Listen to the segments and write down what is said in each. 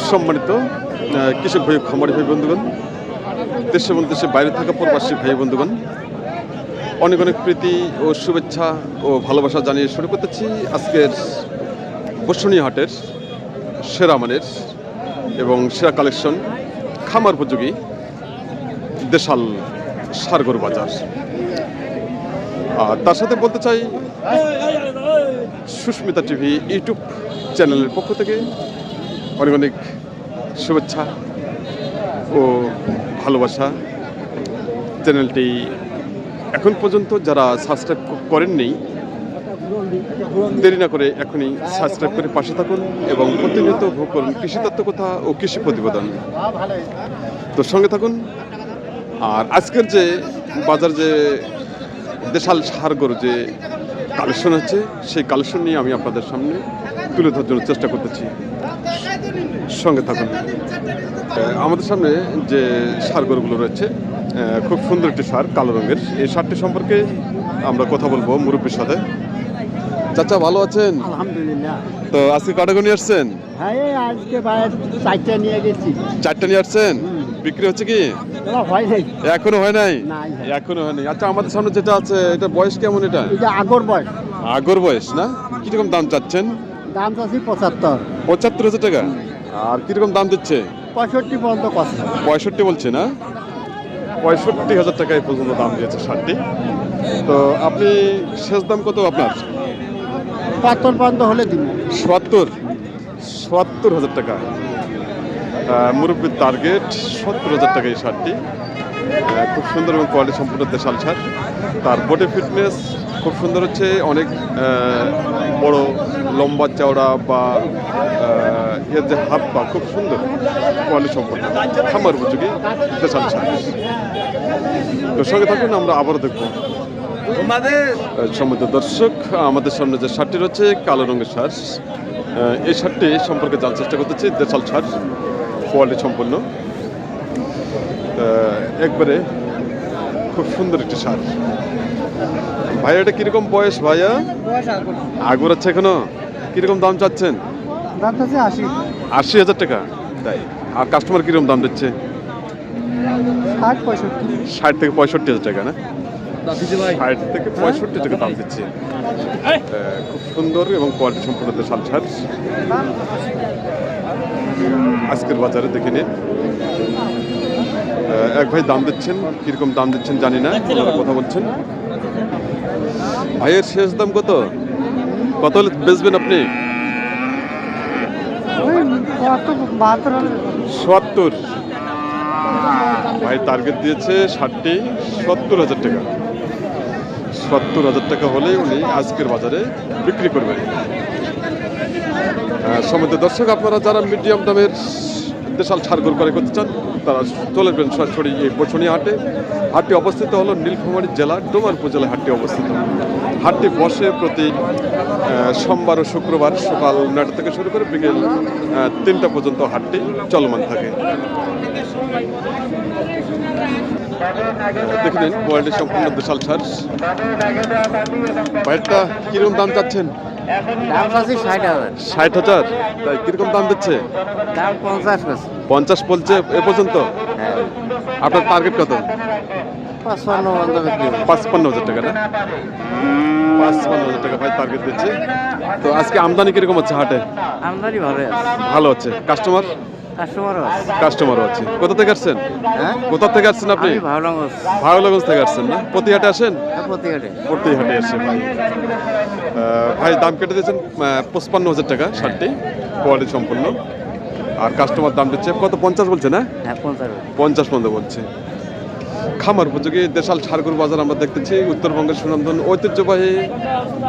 সম্মানিত কৃষক ভাই খামারি ভাই বন্ধুগণ, দেশে এবং দেশের বাইরে থাকা প্রবাসী ভাই বন্ধুগণ, অনেক অনেক প্রীতি ও শুভেচ্ছা ও ভালোবাসা জানিয়ে শুরু করতেছি আজকের বসুনিয়া হাটের সেরা মানের এবং সেরা কালেকশন খামার উপযোগী দেশাল ষাঁড় গরু বাজার। আর তার সাথে বলতে চাই, সুস্মিতা টিভি ইউটিউব চ্যানেলের পক্ষ থেকে অনেক অনেক শুভেচ্ছা ও ভালোবাসা। চ্যানেলটি এখন পর্যন্ত যারা সাবস্ক্রাইব করেননি, দেরি না করে এখনই সাবস্ক্রাইব করে পাশে থাকুন এবং প্রতিনিয়ত ভোগ করুন কৃষি তত্ত্ব কথা ও কৃষি প্রতিবেদন। তো সঙ্গে থাকুন। আর আজকের যে বাজার যে দেশাল ষাঁড় গরু যে কালেকশন হচ্ছে, সেই কালেকশন নিয়ে আমি আপনাদের সামনে তুলে ধরার জন্য চেষ্টা করতেছি। সঙ্গে থাকুন। আমাদের সামনে যে ষাঁড় গরুগুলো রয়েছে, খুব সুন্দর একটি ষাঁড়, কালো রঙের। এই ষাঁড়টি সম্পর্কে আমরা কথা বলবো মুরব্বীর সাথে। চাচা ভালো আছেন? আলহামদুলিল্লাহ। তো আজকে কটা গরু নিয়ে আসছেন? হ্যাঁ, আজকে বাইরে 4টা নিয়ে গেছি। 4টা নিয়ে আসছেন? বিক্রি হচ্ছে কি? হয় নাই, এখনো হয় নাই? নাই। এখনো হয়নি। আচ্ছা, আমাদের সামনে যেটা আছে, এটা বয়স কেমন? এটা এটা আগর বয়স। আগর বয়স না? কিরকম দাম চাচ্ছেন? দাম চাচ্ছি 75। 75,000 টাকা। আর কিরকম দাম দিচ্ছে? 65 পর্যন্ত কষ্ট। 65 বলছে না? 65,000 টাকায় পর্যন্ত দাম দিয়েছে ষাঁড়টি। তো আপনি শেষ দাম কত আপনার? 75 পর্যন্ত হলে দিব। 70,000 টাকা মুরব্বীর টার্গেট। 70,000 টাকা এই ষাঁড়টি। খুব সুন্দর এবং কোয়ালিটি সম্পূর্ণ দেশাল ষাঁড়। তার বডি ফিটনেস খুব সুন্দর হচ্ছে, অনেক বড় লম্বা চওড়া বা এর যে হাত পা খুব সুন্দর কোয়ালিটি সম্পূর্ণ খামার উপযোগী দেশাল ষাঁড়। তো সঙ্গে থাকুন, আমরা আবারও দেখব। সম্মানিত দর্শক, আমাদের সামনে যে ষাঁড়টি রয়েছে কালো রঙের ষাঁড়, এই ষাঁড়টি সম্পর্কে জানার চেষ্টা করতেছি। দেশাল ষাঁড়, কোয়ালিটি সম্পন্ন, একবারে খুব সুন্দর একটি ষাঁড়। ভাইয়া, এটা কিরকম বয়স ভাইয়া? আগর আছে এখনো? কিরকম দাম চাচ্ছেন? দাম চাচ্ছি 80। 80,000 টাকা। তাই? আর কাস্টমার কিরকম দাম দিচ্ছে? 60 থেকে 65,000 টাকা না? 60 থেকে 65 টাকা দাম দিচ্ছে। খুব সুন্দর এবং কোয়ালিটি সম্পূর্ণ দেশাল ষাঁড়। আজকের বাজারে দেখে নিন। এক ভাই দাম দিচ্ছেন, কিরকম দাম দিচ্ছেন জানি না, ওনারা কথা বলছেন। ভাইয়ের শেষ দাম কত? কত হলে বেচবেন আপনি? 70। ভাই টার্গেট দিয়েছে ষাঁড়টি 70,000 টাকা। 70,000 টাকা হলেই উনি আজকের বাজারে বিক্রি করবেন। সম্মানিত দর্শক, আপনারা যারা মিডিয়াম দামের দেশাল ষাঁড় গরু ক্রয় করতে চান, তারা চলে আসবেন সরাসরি এই বসুনিয়া হাটে। হাটটি অবস্থিত হলো নীলফামারী জেলা ডোমার উপজেলায় হাটটি অবস্থিত। হাটটি বসে প্রতি সোমবার ও শুক্রবার সকাল 9টা থেকে শুরু করে বিকেল 3টা পর্যন্ত হাটটি চলমান থাকে। দেখে নিন কোয়ালিটি সম্পূর্ণ দেশাল ষাঁড়। বাইরটা কিরকম দাম চাচ্ছেন? দাম চাচ্ছি 60,000। 60,000? তাই? কিরকম দাম দিচ্ছে? দাম 50 আছে। 50 বলছে এ পর্যন্ত? হ্যাঁ। আপনার টার্গেট কত? 55 পর্যন্ত বিক্রি হবে। 55,000 টাকা না? 55,000 টাকা ভাই টার্গেট দিচ্ছে। তো আজকে আমদানি কিরকম হচ্ছে হাটে? আমদানি ভালো আছে। ভালো হচ্ছে। কাস্টমারও আছে। কোথা থেকে আসছেন? হ্যাঁ, কোথা থেকে আসছেন আপনি? ভাওলাগঞ্জ থেকে আসছেন না? প্রতি হাটে আসেন? প্রতি হাটে আসে ভাই। ভাই দাম কেটে দিয়েছেন 55,000 টাকা ষাঁড়টি, কোয়ালিটি সম্পূর্ণ। আর কাস্টমার দাম দিচ্ছে কত? 50 বলছে না? 50 পর্যন্ত বলছে। খামার উপযোগী দেশাল ষাঁড় গরু বাজার আমরা দেখতেছি উত্তরবঙ্গের সুনামধন ঐতিহ্যবাহী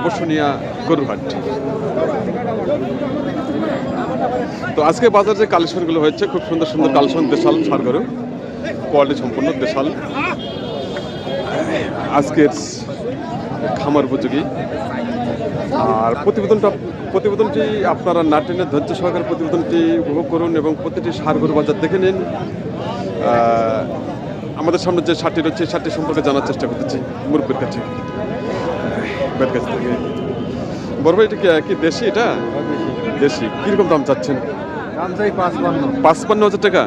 বসুনিয়া গরুর হাট। তো আজকে বাজার যে কালেকশনগুলো হয়েছে, খুব সুন্দর সুন্দর কালেকশন দেশাল ষাঁড় গরু, কোয়ালিটি সম্পূর্ণ দেশাল, আজকের খামার উপযোগী। আর প্রতিবেদনটি আপনারা না টেনে ধৈর্য সহকারে প্রতিবেদনটি উপভোগ করুন এবং প্রতিটি ষাঁড় গরু বাজার দেখে নিন। আমাদের সামনে যে ষাঁড়টি রয়েছে, ষাঁড়টি সম্পর্কে জানার চেষ্টা করতেছি মুরব্বীর কাছে, থেকে। বড় ভাই, এটা কি দেশি? এটা দেশি। কিরকম দাম চাচ্ছেন? দাম চাই 55। 55,000 টাকা।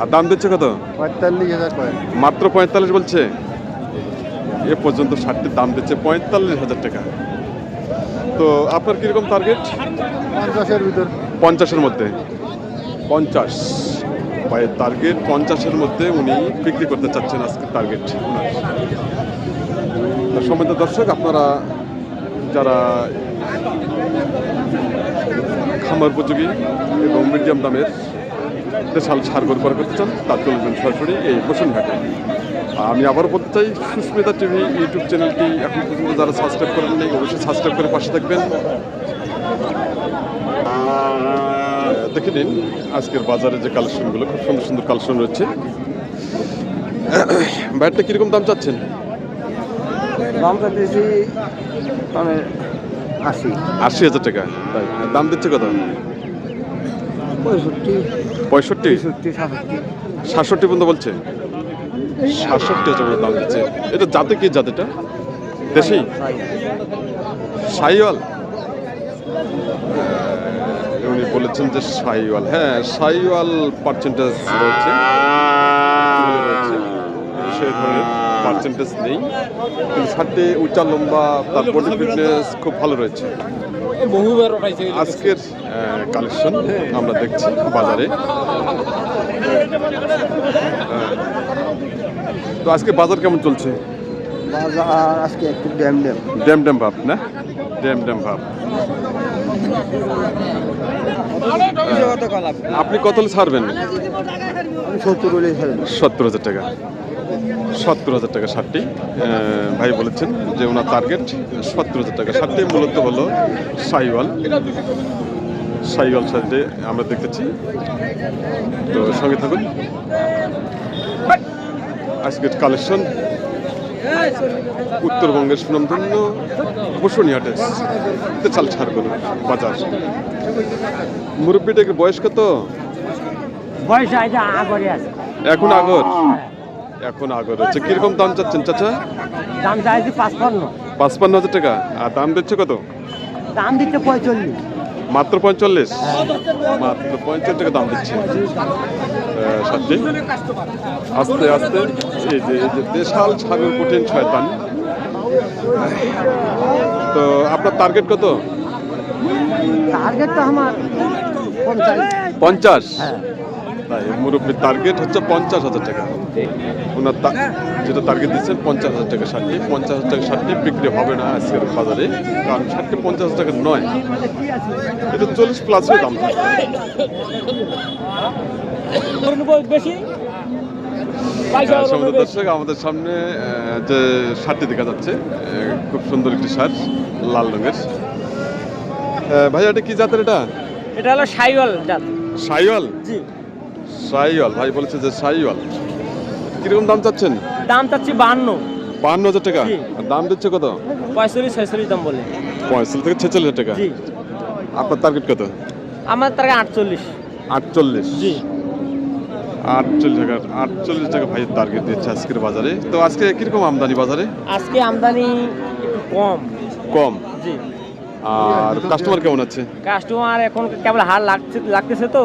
আর দাম দিচ্ছে কত? 45,000 করে। মাত্র 45 বলছে। এ পর্যন্ত ষাটটির দাম দিচ্ছে 45,000 টাকা। তো আপনার কিরকম টার্গেট? 50-এর ভিতর। 50-এর মধ্যে। 50 ভাইয়ের টার্গেট 50-এর মধ্যে উনি বিক্রি করতে চাচ্ছেন আজকে টার্গেট ওনার। তো সম্মানিত দর্শক, আপনারা যারা খামার উপযোগী এবং মিডিয়াম দামের দেশাল সার গরু ক্রয় করতে চান তার চলবেন সরাসরি এই বসুনঘাটে। আমি আবারও বলতে চাই, সুস্মিতা টিভি ইউটিউব চ্যানেলটি এখন পর্যন্ত যারা সাবস্ক্রাইব করেন নাই অবশ্যই সাবস্ক্রাইব করে পাশে থাকবেন। দেখে নিন আজকের বাজারে যে কালেকশনগুলো, খুব সুন্দর সুন্দর কালেকশন রয়েছে। ব্যাটটা কীরকম দাম চাচ্ছেন? দাম চাইতেছি মানে 80,000 টাকা। তাই দাম দিচ্ছে কত? 65, 67 পর্যন্ত বলছে। 67,000 দাম দিচ্ছে। এটা জাতে কি জাত? এটা দেশি শাহিওয়াল। উনি বলেছেন যে শাহিওয়াল। হ্যাঁ, শাহিওয়াল পার্সেন্টেজ রয়েছে, সেই ধরনের পার্সেন্টেজ নেই, কিন্তু ষাটে উঁচা লম্বা, তার বডি ফিটনেস খুব ভালো রয়েছে। আজকের কালেকশন আমরা দেখছি বাজারে। তো আজকে বাজার কেমন চলছে? বাজার আজকে একটু ড্যাম ভাব না? ড্যাম ভাব। আপনি কত ছাড়বেন? 70,000 টাকা। 70,000 টাকা ষাটটি। ভাই বলেছেন যে ওনার টার্গেট 70,000 টাকা ষাটটি। মূলত হলো শাহিওয়াল সাইডে আমরা দেখতেছি। তো সঙ্গে থাকুন। আজকের কালেকশন উত্তরবঙ্গের সুনামধন্য বসুনিহাটে চাল ছাড় করুন বাজার। মুরব্বীটাকে বয়স কত? এখন আগর হচ্ছে। কিরকম দাম চাচ্ছেন চাচা? দাম চাইছি 55,000 টাকা। আর দাম দিচ্ছে কত? দাম দিচ্ছে 45। মাত্র 45? মাত্র 45 টাকা দাম দিচ্ছে সাথে। আস্তে আস্তে এই যে দেশাল ছাগল কঠিন শয়তান। তো আপনার টার্গেট কত? টার্গেট তো আমার 50। তাই মুরব্বীর টার্গেট হচ্ছে 50,000 টাকা। ওনার যেটা টার্গেট দিচ্ছেন 50,000 টাকা ষাটটি। 50,000 টাকা ষাটটি বিক্রি হবে না আজকের বাজারে, কারণ ষাটটি 50,000 টাকা নয়, এটা 40+ দাম থাকে। দর্শক, আমাদের সামনে যে ষাটটি দেখা যাচ্ছে, খুব সুন্দর একটি সার, লাল রঙের। ভাই এটা কি জাতের? এটা হলো শাহিওয়াল জাত। শাহিওয়াল? জি, শাহিওয়াল। ভাই বলেছে যে শাহিওয়াল। কিরকম দাম চাচ্ছেন? দাম চাচ্ছি 52,000 টাকা। আর দাম দিচ্ছে কত? 45-46 দাম বলে। 45 থেকে 46,000 টাকা। জি। আপনার টার্গেট কত? আমার টার্গেট 48। 48? জি। 48 টাকা ভাই টার্গেট দিচ্ছে আজকের বাজারে। তো আজকে কিরকম আমদানি বাজারে? আজকে আমদানি একটু কম। জি। আর কাস্টমার কেমন আছে? কাস্টমার এখন কেবল হার লাগতেছে তো,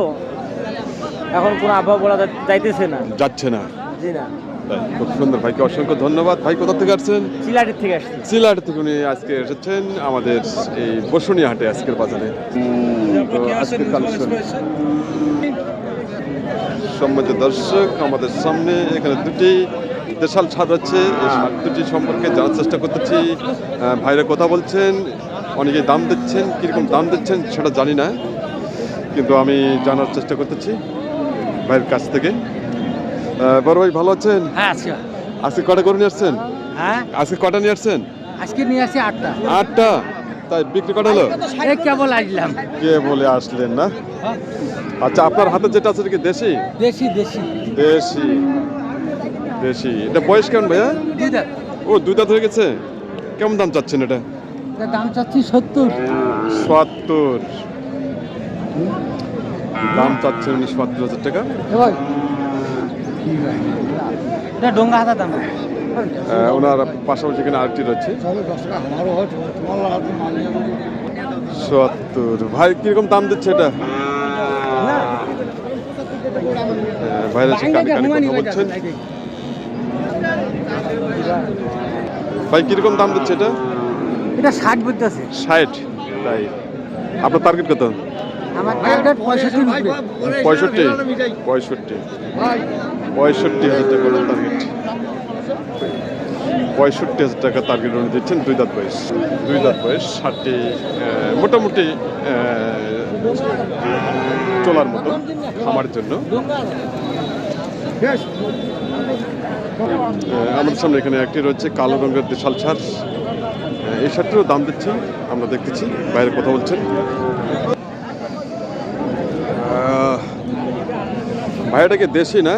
এখন কোনো আবহাওয়া বলা যাইতেছে না। যাচ্ছে না? জি না। খুব সুন্দর। ভাইকে অসংখ্য ধন্যবাদ। ভাই কোথা থেকে আসছেন? সিলেটের থেকে আসছি। সিলেট থেকে উনি আজকে এসেছেন আমাদের এই বসুনিহাটে আজকের বাজারে। তো আজকের কালেকশন সম্মানিত দর্শক, আমাদের সামনে এখানে দুটি দেশাল ছাড় আছে। এই ছাড় দুটি সম্পর্কে জানার চেষ্টা করতেছি। ভাইরা কথা বলছেন, অনেকে দাম দিচ্ছেন। কীরকম দাম দিচ্ছেন সেটা জানি না, কিন্তু আমি জানার চেষ্টা করতেছি ভাইয়ের কাছ থেকে। বড় ভাই ভালো আছেন? হ্যাঁ, আজকে কটা করে নিয়ে আসছেন? হ্যাঁ, আজকে কটা নিয়ে আসছেন? আজকে নিয়ে আসি 8টা। 8টা? তাই বিক্রি কটা হলো? কেবল আসলাম। কে বলে আসলেন না? আচ্ছা, আপনার হাতে যেটা আছে কি দেশি? দেশি দেশি দেশি দেশি। এটা বয়স কেমন ভাইয়া? 2 দাঁত। ও 2 দাঁত হয়ে গেছে। কেমন দাম চাচ্ছেন এটা? দাম চাচ্ছি 70। 70 দাম চাচ্ছেন উনি। 70,000 টাকা। এটা ডোঙ্গা হাতা দাম। ওনার পাশাপাশি এখানে আরেকটি রয়েছে 70। ভাই কিরকম দাম দিচ্ছে এটা? ভাইরা এসে কানে কানে কথা বলছেন। ভাই কিরকম দাম দিচ্ছে এটা? এটা 60 বলতেছে। 60, তাই? আপনার টার্গেট কত? আমার টার্গেট 65 উপরে। 65, 65,000 টাকা করে টার্গেট। 65,000 টাকা টার্গেট উনি দিচ্ছেন। 2 দাঁত বয়স, 2 দাঁত বয়স, 60টি মোটামুটি চলার মতো খামার জন্য। আমাদের সামনে এখানে একটি রয়েছে কালো রঙের দেশাল সার। এই সারটিরও দাম দিচ্ছেন, আমরা দেখতেছি। বাইরে কথা বলছেন। ভাইয়াটাকে দেশি না?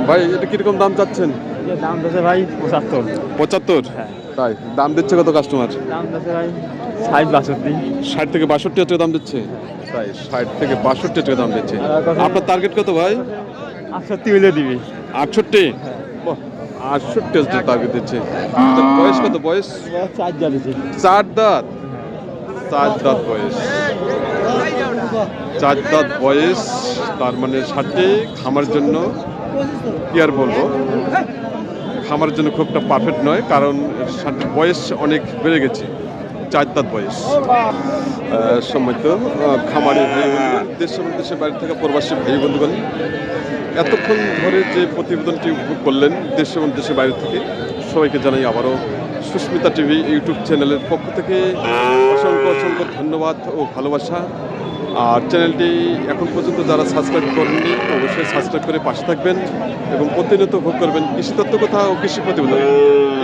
ভাই এটা কিরকম দাম চাচ্ছেন? দাম দিচ্ছে ভাই 75। 75, তাই? দাম দিচ্ছে কত কাস্টমার? দাম দিচ্ছে ভাই 60-62। 60 থেকে 62 টাকা দাম দিচ্ছে, তাই? 60 থেকে 62 টাকা দাম দিচ্ছে। আপনার টার্গেট কত ভাই? 68 হইলে দিবি। 68, 68 টার্গেট দিচ্ছে। বয়স কত? বয়স 4 যা দিছি। 4 দাঁত, 4 দাঁত বয়স, 4 দাঁত বয়স। তার মানে 60 খামার জন্য কি আর বলবো, খামার জন্য খুবটা পারফেক্ট নয়, কারণ 60 বয়স অনেক বেড়ে গেছে। 4 দাঁত বয়স। সম্মানিত খামারি ভাই বন্ধুগণ, দেশ এবং দেশের বাইরে থেকে প্রবাসী ভাই বন্ধুগণ, এতক্ষণ ধরে যে প্রতিবেদনটি উপভোগ করলেন দেশ এবং দেশের বাইরে থেকে, সবাইকে জানাই আবারও সুস্মিতা টিভি ইউটিউব চ্যানেলের পক্ষ থেকে অসংখ্য অসংখ্য ধন্যবাদ ও ভালোবাসা। আর চ্যানেলটি এখন পর্যন্ত যারা সাবস্ক্রাইব করেননি অবশ্যই সাবস্ক্রাইব করে পাশে থাকবেন এবং প্রতিনিয়ত ভোগ করবেন কৃষি তত্ত্ব কথা ও কৃষি প্রতিবেদন।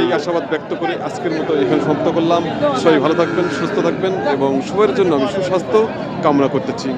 এই আশাবাদ ব্যক্ত করে আজকের মতো এখানে সমাপ্ত করলাম। সবাই ভালো থাকবেন, সুস্থ থাকবেন এবং সবার জন্য আমি সুস্বাস্থ্য কামনা করতেছি।